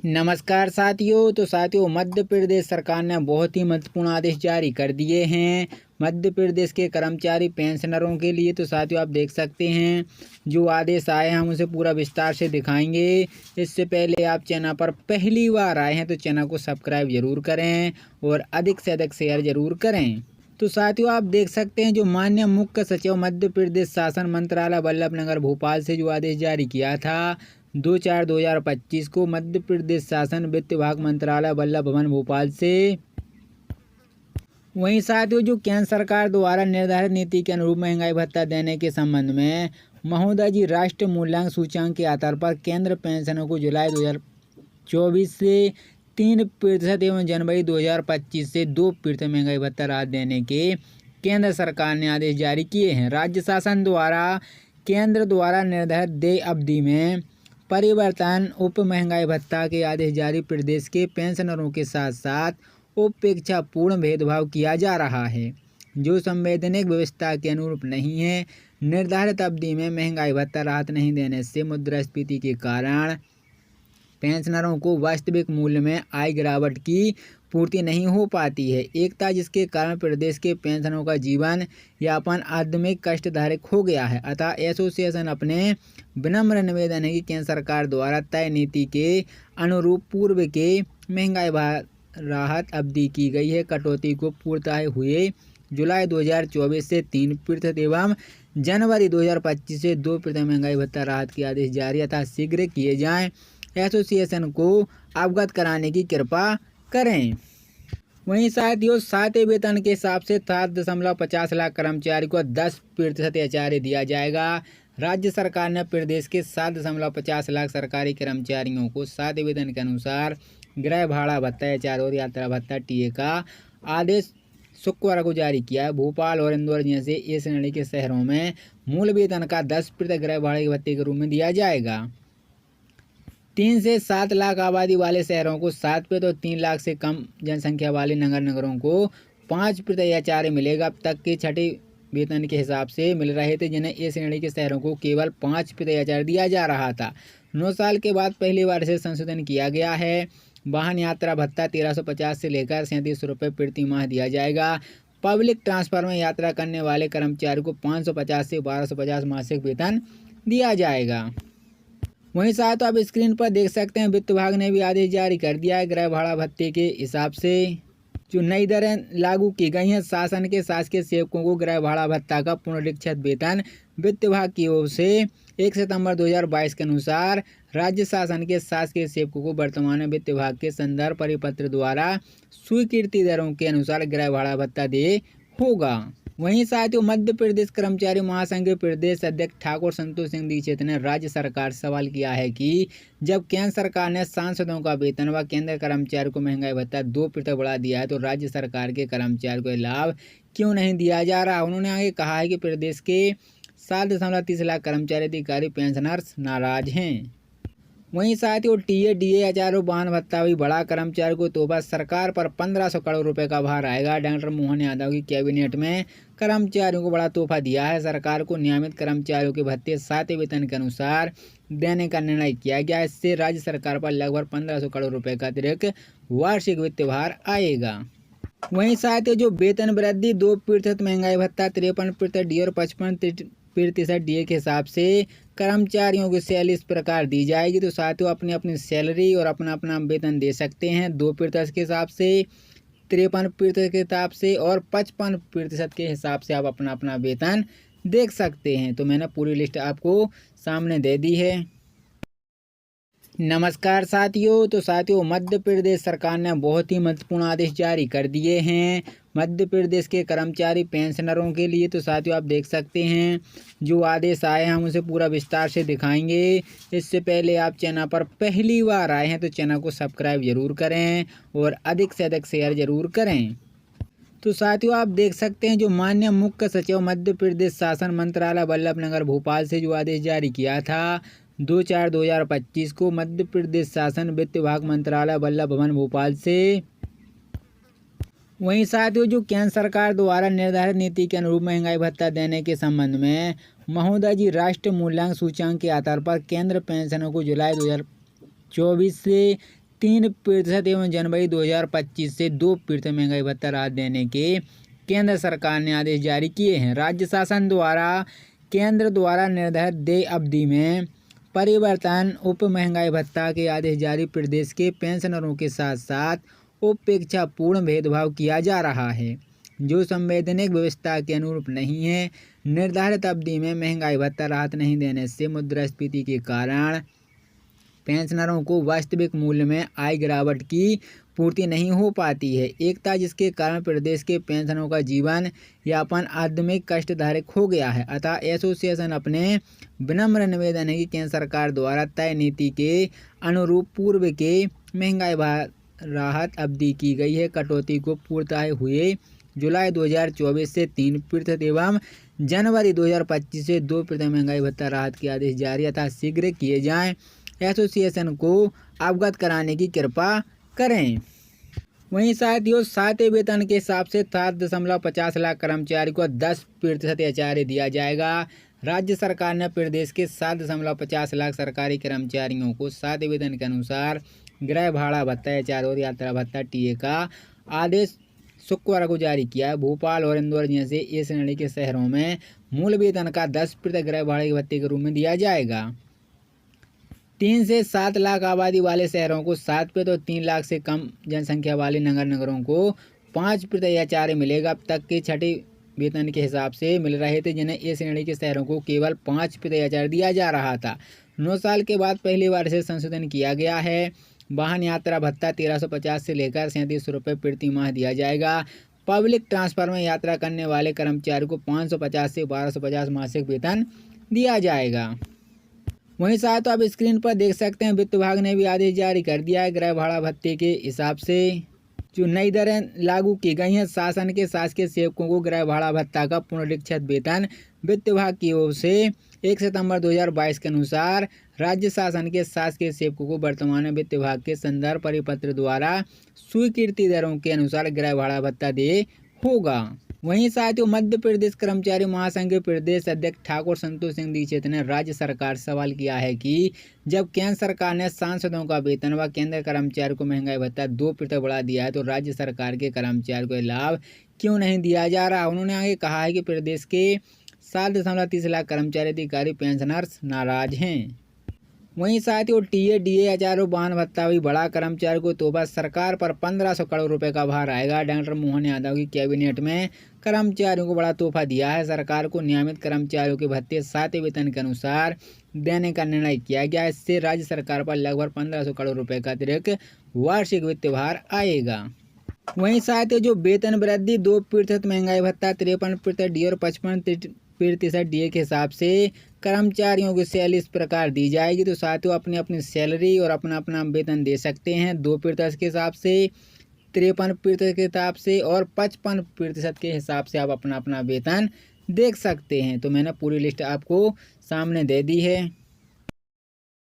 नमस्कार साथियों। तो साथियों, मध्य प्रदेश सरकार ने बहुत ही महत्वपूर्ण आदेश जारी कर दिए हैं मध्य प्रदेश के कर्मचारी पेंशनरों के लिए। तो साथियों, आप देख सकते हैं जो आदेश आए हैं हम उसे पूरा विस्तार से दिखाएंगे। इससे पहले आप चैनल पर पहली बार आए हैं तो चैनल को सब्सक्राइब जरूर करें और अधिक से अधिक शेयर जरूर करें। तो साथियों, आप देख सकते हैं जो माननीय मुख्य सचिव मध्य प्रदेश शासन मंत्रालय वल्लभ नगर भोपाल से जो आदेश जारी किया था 2/4/2025 को मध्य प्रदेश शासन वित्त विभाग मंत्रालय वल्लभ भवन भोपाल से। वहीं साथियों, जो केंद्र सरकार द्वारा निर्धारित नीति के अनुरूप महंगाई भत्ता देने के संबंध में महोदय जी राष्ट्रीय मूल्यांक सूचकांक के आधार पर केंद्र पेंशनों को जुलाई 2024 से 3% एवं जनवरी 2025 से 2% महंगाई भत्ता राहत देने के केंद्र सरकार ने आदेश जारी किए हैं। राज्य शासन द्वारा केंद्र द्वारा निर्धारित देय अवधि में परिवर्तन उप महंगाई भत्ता के आदेश जारी प्रदेश के पेंशनरों के साथ साथ उपेक्षापूर्ण भेदभाव किया जा रहा है जो संवैधानिक व्यवस्था के अनुरूप नहीं है। निर्धारित अवधि में महंगाई भत्ता राहत नहीं देने से मुद्रास्फीति के कारण पेंशनरों को वास्तविक मूल्य में आय गिरावट की पूर्ति नहीं हो पाती है। एकता जिसके कारण प्रदेश के पेंशनरों का जीवन यापन आदमिक कष्टदायक हो गया है। अतः एसोसिएशन अपने विनम्र निवेदन है कि केंद्र सरकार द्वारा तय नीति के अनुरूप पूर्व के महंगाई राहत अवधि की गई है कटौती को पूर्णतः हुए जुलाई 2024 से 3% एवं जनवरी 2025 से 2% महंगाई भत्ता राहत के आदेश जारी अतः शीघ्र किए जाएं। एसोसिएशन को अवगत कराने की कृपा करें। वहीं साथियों, 7वें वेतन के हिसाब से 7.50 लाख कर्मचारी को 10% एचआरए दिया जाएगा। राज्य सरकार ने प्रदेश के 7.50 लाख सरकारी कर्मचारियों को 7वें वेतन के अनुसार गृह भाड़ा भत्ता एचआरए और यात्रा भत्ता टीए का आदेश शुक्रवार को जारी किया है। भोपाल और इंदौर जैसे ए श्रेणी के शहरों में मूल वेतन का 10% गृह भाड़े के भत्ते के रूप में दिया जाएगा। 3 से 7 लाख आबादी वाले शहरों को 7% और 3 लाख से कम जनसंख्या वाले नगरों को 5% एचआरए मिलेगा। अब तक के छठे वेतन के हिसाब से मिल रहे थे जिन्हें ए श्रेणी के शहरों को केवल 5% एचआरए दिया जा रहा था। 9 साल के बाद पहली बार इसे संशोधन किया गया है। वाहन यात्रा भत्ता 1350 से लेकर 37 रुपये प्रति माह दिया जाएगा। पब्लिक ट्रांसफर में यात्रा करने वाले कर्मचारी को 550 से 1250 मासिक वेतन दिया जाएगा। वहीं साथ आप स्क्रीन पर देख सकते हैं वित्त विभाग ने भी आदेश जारी कर दिया है। गृह भाड़ा भत्ते के हिसाब से जो नई दरें लागू की गई हैं शासन के शासकीय सेवकों को गृह भाड़ा भत्ता का पुनरीक्षित वेतन वित्त विभाग की ओर से 1 सितंबर 2022 के अनुसार राज्य शासन के शासकीय सेवकों को वर्तमान में वित्त विभाग के संदर्भ परिपत्र द्वारा स्वीकृति दरों के अनुसार गृह भाड़ा भत्ता दे होगा। वहीं साथियों, मध्य प्रदेश कर्मचारी महासंघ के प्रदेश अध्यक्ष ठाकुर संतोष सिंह दीक्षित ने राज्य सरकार से सवाल किया है कि जब केंद्र सरकार ने सांसदों का वेतन व केंद्र कर्मचारी को महंगाई भत्ता 2% बढ़ा दिया है तो राज्य सरकार के कर्मचारी को लाभ क्यों नहीं दिया जा रहा। उन्होंने आगे कहा है कि प्रदेश के 7.30 लाख कर्मचारी अधिकारी पेंशनर्स नाराज हैं। वहीं साथियों, टीए डीए एचआरए वाहन भत्ता भी बढ़ा कर्मचारी को तोहफा सरकार पर 1500 करोड़ रुपए का भार आएगा। डॉक्टर मोहन यादव की कैबिनेट में कर्मचारियों को बड़ा तोहफा दिया है। सरकार को नियमित कर्मचारियों के भत्ते 7वें वेतन के अनुसार देने का निर्णय किया गया। इससे राज्य सरकार पर लगभग 1500 करोड़ रुपए का अतिरिक्त वार्षिक वित्त भार आएगा। वहीं साथियों, जो वेतन वृद्धि 2% महंगाई भत्ता 53% डी और 55% डीए के हिसाब से कर्मचारियों की सैलरी इस प्रकार दी जाएगी। तो साथियों, अपनी अपनी सैलरी और अपना अपना वेतन दे सकते हैं 2% के हिसाब से, 53% के हिसाब से और 55% के हिसाब से आप अपना अपना वेतन देख सकते हैं। तो मैंने पूरी लिस्ट आपको सामने दे दी है। नमस्कार साथियों। तो साथियों, मध्य प्रदेश सरकार ने बहुत ही महत्वपूर्ण आदेश जारी कर दिए हैं मध्य प्रदेश के कर्मचारी पेंशनरों के लिए। तो साथियों, आप देख सकते हैं जो आदेश आए हैं हम उसे पूरा विस्तार से दिखाएंगे। इससे पहले आप चैनल पर पहली बार आए हैं तो चैनल को सब्सक्राइब जरूर करें और अधिक से अधिक शेयर जरूर करें। तो साथियों, आप देख सकते हैं जो माननीय मुख्य सचिव मध्य प्रदेश शासन मंत्रालय वल्लभ नगर भोपाल से जो आदेश जारी किया था 2/4/2025 को मध्य प्रदेश शासन वित्त विभाग मंत्रालय वल्लभ भवन भोपाल से। वहीं साथियों, जो केंद्र सरकार द्वारा निर्धारित नीति के अनुरूप महंगाई भत्ता देने के संबंध में महोदय जी राष्ट्रीय मूल्यांक सूचकांक के आधार पर केंद्र पेंशनों को जुलाई 2024 से 3% एवं जनवरी 2025 से 2% महंगाई भत्ता राहत देने के केंद्र सरकार ने आदेश जारी किए हैं। राज्य शासन द्वारा केंद्र द्वारा निर्धारित देय अवधि में परिवर्तन उप महंगाई भत्ता के आदेश जारी प्रदेश के पेंशनरों के साथ साथ उपेक्षापूर्ण भेदभाव किया जा रहा है, जो संवैधानिक व्यवस्था के अनुरूप नहीं है। निर्धारित अवधि में महंगाई भत्ता राहत नहीं देने से मुद्रास्फीति के कारण पेंशनरों को वास्तविक मूल्य में आय गिरावट की पूर्ति नहीं हो पाती है। एकता जिसके कारण प्रदेश के पेंशनरों का जीवन यापन आदमिक कष्टदायक हो गया है। अतः एसोसिएशन अपने विनम्र निवेदन है कि केंद्र सरकार द्वारा तय नीति के अनुरूप पूर्व के महंगाई राहत अवधि की गई है कटौती को पूर्णतः हुए जुलाई 2024 से 3% एवं जनवरी 2025 से 2% महंगाई भत्ता राहत के आदेश जारी अतः शीघ्र किए जाएं। एसोसिएशन को अवगत कराने की कृपा करें। वहीं साथियों 7वें वेतन के हिसाब से 7.50 लाख कर्मचारी को 10% एचआरए दिया जाएगा। राज्य सरकार ने प्रदेश के 7.50 लाख सरकारी कर्मचारियों को 7वें वेतन के अनुसार गृह भाड़ा भत्ता एचआरए और यात्रा भत्ता टीए का आदेश शुक्रवार को जारी किया है। भोपाल और इंदौर जैसे ए श्रेणी के शहरों में मूल वेतन का 10% गृह भाड़े के भत्ते के रूप में दिया जाएगा। 3 से 7 लाख आबादी वाले शहरों को 7% और 3 लाख से कम जनसंख्या वाले नगरों को 5% एचआरए मिलेगा। अब तक के छठे वेतन के हिसाब से मिल रहे थे, जिन्हें ए श्रेणी के शहरों को केवल 5% एचआरए दिया जा रहा था। 9 साल के बाद पहली बार इसे संशोधन किया गया है। वाहन यात्रा भत्ता 1350 से लेकर 3700 रुपये प्रति माह दिया जाएगा। पब्लिक ट्रांसफर में यात्रा करने वाले कर्मचारी को 550 से 1250 मासिक वेतन दिया जाएगा। वहीं साथ आप स्क्रीन पर देख सकते हैं वित्त विभाग ने भी आदेश जारी कर दिया है। गृह भाड़ा भत्ते के हिसाब से जो नई दरें लागू की गई हैं, शासन के शासकीय सेवकों को गृह भाड़ा भत्ता का पुनरीक्षित वेतन वित्त विभाग की ओर से 1 सितंबर 2022 के अनुसार राज्य शासन के शासकीय सेवकों को वर्तमान में वित्त विभाग के संदर्भ परिपत्र द्वारा स्वीकृति दरों के अनुसार गृह भाड़ा भत्ता देय होगा। वहीं साथियों मध्य प्रदेश कर्मचारी महासंघ के प्रदेश अध्यक्ष ठाकुर संतोष सिंह दीक्षित ने राज्य सरकार से सवाल किया है कि जब केंद्र सरकार ने सांसदों का वेतन व केंद्र कर्मचारी को महंगाई भत्ता 2% बढ़ा दिया है, तो राज्य सरकार के कर्मचारियों को लाभ क्यों नहीं दिया जा रहा। उन्होंने आगे कहा है कि प्रदेश के 7.30 लाख कर्मचारी अधिकारी पेंशनर्स नाराज हैं। वहीं साथियों टीए डीए एचआरओ वाहन भत्ता भी बढ़ा, कर्मचारी को तोहफा, सरकार पर 1500 करोड़ रुपए का भार आएगा। डॉक्टर मोहन यादव की कैबिनेट में कर्मचारियों को बड़ा तोहफा दिया है। सरकार को नियमित कर्मचारियों के भत्ते 7वें वेतन के अनुसार देने का निर्णय किया गया। इससे राज्य सरकार पर लगभग 1500 करोड़ रुपए का अतिरिक्त वार्षिक वित्त भार आएगा। वहीं साथियों जो वेतन वृद्धि 2% महंगाई भत्ता 53% डीए और 55% डीए के हिसाब से कर्मचारियों की सैलरी इस प्रकार दी जाएगी। तो साथियों अपनी अपनी सैलरी और अपना अपना वेतन दे सकते हैं 2% के हिसाब से, 53% के हिसाब से और 55% के हिसाब से आप अपना अपना वेतन देख सकते हैं। तो मैंने पूरी लिस्ट आपको सामने दे दी है।